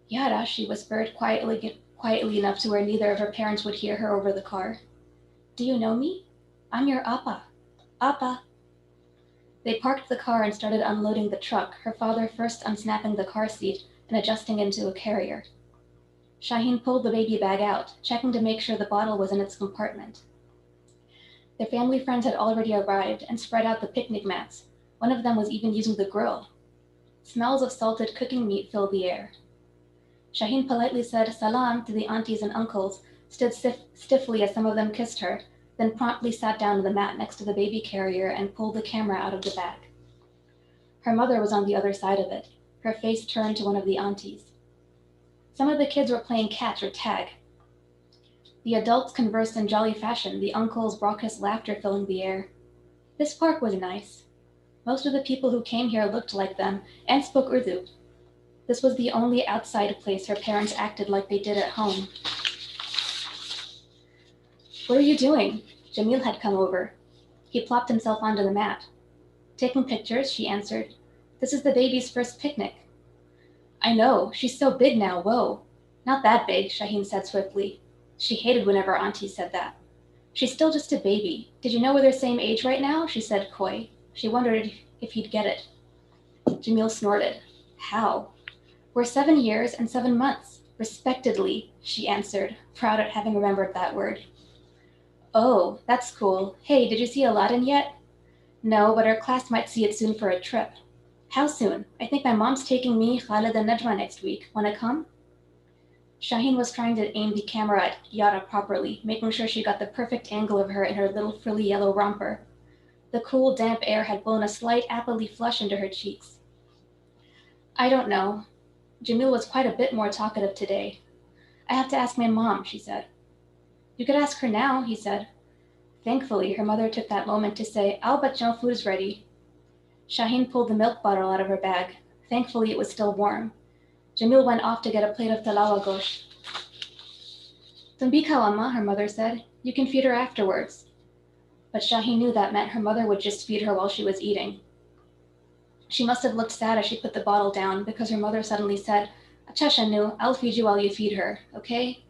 Yara, she whispered quietly enough to where neither of her parents would hear her over the car. Do you know me? I'm your Appa. Appa. They parked the car and started unloading the truck, her father first unsnapping the car seat and adjusting into a carrier. Shaheen pulled the baby bag out, checking to make sure the bottle was in its compartment. Their family friends had already arrived and spread out the picnic mats. One of them was even using the grill. Smells of salted cooking meat filled the air. Shaheen politely said salam to the aunties and uncles, stood stiffly as some of them kissed her, then promptly sat down on the mat next to the baby carrier and pulled the camera out of the bag. Her mother was on the other side of it, her face turned to one of the aunties. Some of the kids were playing catch or tag. The adults conversed in jolly fashion, the uncles' raucous laughter filling the air. This park was nice. Most of the people who came here looked like them and spoke Urdu. This was the only outside place her parents acted like they did at home. What are you doing? Jamil had come over. He plopped himself onto the mat. Taking pictures, she answered. This is the baby's first picnic. I know, she's so big now, whoa. Not that big, Shaheen said swiftly. She hated whenever Auntie said that. She's still just a baby. Did you know we're the same age right now? She said coy. She wondered if he'd get it. Jamil snorted. How? We're 7 years and 7 months, respectedly, she answered, proud at having remembered that word. Oh, that's cool. Hey, did you see Aladdin yet? No, but our class might see it soon for a trip. How soon? I think my mom's taking me, Khalid, and Najma next week. Wanna come? Shaheen was trying to aim the camera at Yara properly, making sure she got the perfect angle of her in her little frilly yellow romper. The cool, damp air had blown a slight apple-y flush into her cheeks. I don't know. Jamil was quite a bit more talkative today. I have to ask my mom, she said. You could ask her now, he said. Thankfully, her mother took that moment to say, I'll bet your food's ready. Shaheen pulled the milk bottle out of her bag. Thankfully, it was still warm. Jamil went off to get a plate of talawa gosh. Tumbika, Amma, her mother said. You can feed her afterwards. But Shaheen knew that meant her mother would just feed her while she was eating. She must have looked sad as she put the bottle down because her mother suddenly said, Acha Shanu, I'll feed you while you feed her, okay?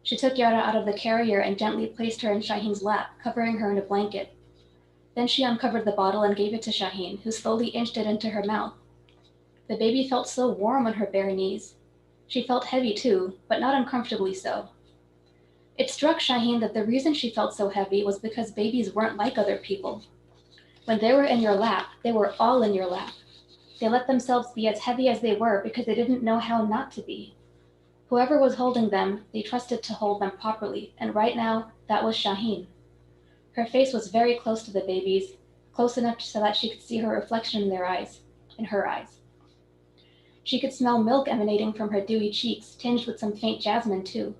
She took Yara out of the carrier and gently placed her in Shaheen's lap, covering her in a blanket. Then she uncovered the bottle and gave it to Shaheen, who slowly inched it into her mouth. The baby felt so warm on her bare knees. She felt heavy too, but not uncomfortably so. It struck Shaheen that the reason she felt so heavy was because babies weren't like other people. When they were in your lap, they were all in your lap. They let themselves be as heavy as they were because they didn't know how not to be. Whoever was holding them, they trusted to hold them properly, and right now, that was Shaheen. Her face was very close to the baby's, close enough so that she could see her reflection in her eyes. She could smell milk emanating from her dewy cheeks, tinged with some faint jasmine too.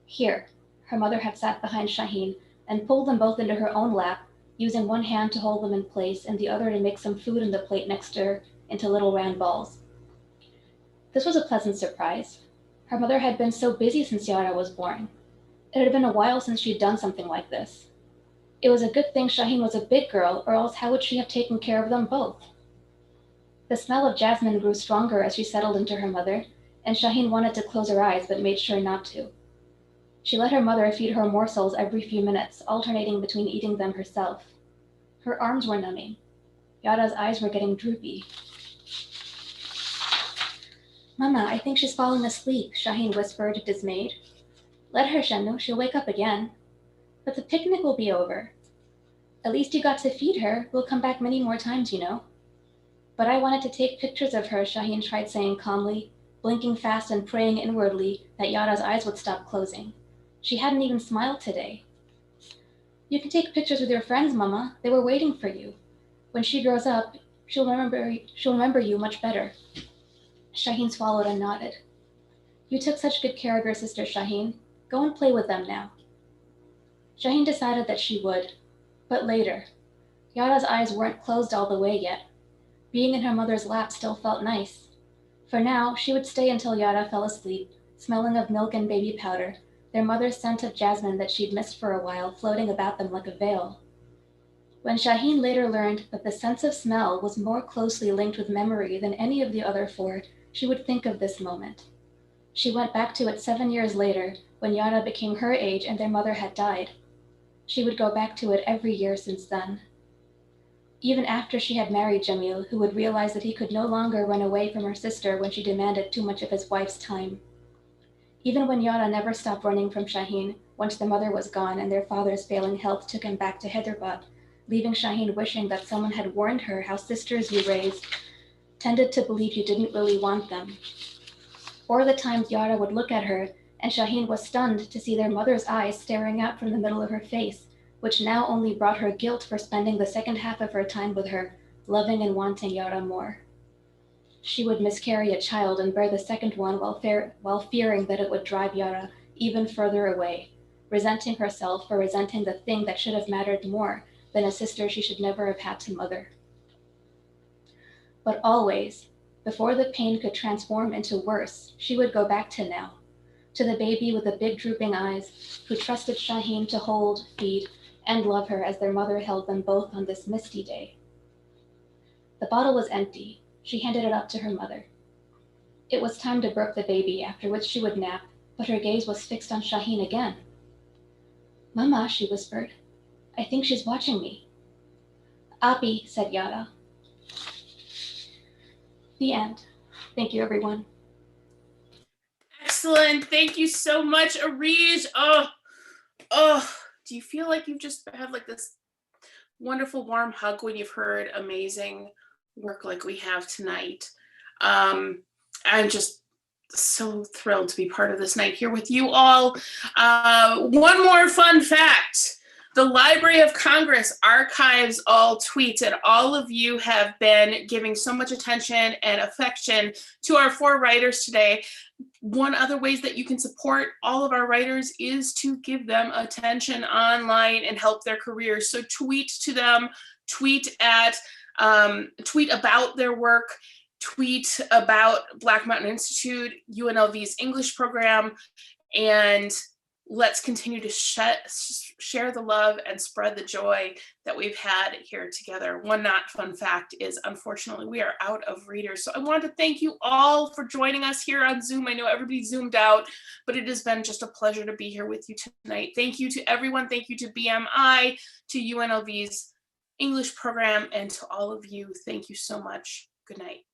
Here, her mother had sat behind Shaheen and pulled them both into her own lap, using one hand to hold them in place and the other to mix some food in the plate next to her into little round balls. This was a pleasant surprise. Her mother had been so busy since Yara was born. It had been a while since she'd done something like this. It was a good thing Shaheen was a big girl, or else how would she have taken care of them both? The smell of jasmine grew stronger as she settled into her mother, and Shaheen wanted to close her eyes but made sure not to. She let her mother feed her morsels every few minutes, alternating between eating them herself. Her arms were numbing. Yara's eyes were getting droopy. Mama, I think she's falling asleep, Shaheen whispered, dismayed. Let her, Shanu, she'll wake up again. But the picnic will be over. At least you got to feed her. We'll come back many more times, you know. But I wanted to take pictures of her, Shaheen tried saying calmly, blinking fast and praying inwardly that Yara's eyes would stop closing. She hadn't even smiled today. You can take pictures with your friends, Mama. They were waiting for you. When she grows up, she'll remember you much better. Shaheen swallowed and nodded. You took such good care of your sister, Shaheen. Go and play with them now. Shaheen decided that she would, but later. Yara's eyes weren't closed all the way yet. Being in her mother's lap still felt nice. For now, she would stay until Yara fell asleep, smelling of milk and baby powder, their mother's scent of jasmine that she'd missed for a while floating about them like a veil. When Shaheen later learned that the sense of smell was more closely linked with memory than any of the other four, she would think of this moment. She went back to it 7 years later, when Yara became her age and their mother had died. She would go back to it every year since then. Even after she had married Jamil, who would realize that he could no longer run away from her sister when she demanded too much of his wife's time. Even when Yara never stopped running from Shaheen, once the mother was gone and their father's failing health took him back to Hyderabad, leaving Shaheen wishing that someone had warned her how sisters you raised tended to believe you didn't really want them. Or the times Yara would look at her and Shaheen was stunned to see their mother's eyes staring out from the middle of her face, which now only brought her guilt for spending the second half of her time with her, loving and wanting Yara more. She would miscarry a child and bear the second one while fearing that it would drive Yara even further away, resenting herself for resenting the thing that should have mattered more than a sister she should never have had to mother. But always, before the pain could transform into worse, she would go back to now, to the baby with the big drooping eyes who trusted Shaheen to hold, feed, and love her as their mother held them both on this misty day. The bottle was empty. She handed it up to her mother. It was time to burp the baby, after which she would nap, but her gaze was fixed on Shaheen again. "Mama," she whispered, "I think she's watching me." "Abi," said Yara. The end. Thank you, everyone. Excellent. Thank you so much, Areej. Do you feel like you've just had like this wonderful warm hug when you've heard amazing work like we have tonight? I'm just so thrilled to be part of this night here with you all. One more fun fact. The Library of Congress archives all tweets, and all of you have been giving so much attention and affection to our 4 writers today. One other ways that you can support all of our writers is to give them attention online and help their careers. So tweet to them, tweet about their work, tweet about Black Mountain Institute, UNLV's English program, and let's continue to share the love and spread the joy that we've had here together. One not fun fact is, unfortunately, we are out of readers. So I want to thank you all for joining us here on Zoom. I know everybody zoomed out, but it has been just a pleasure to be here with you tonight. Thank you to everyone. Thank you to BMI, to UNLV's English program, and to all of you. Thank you so much. Good night.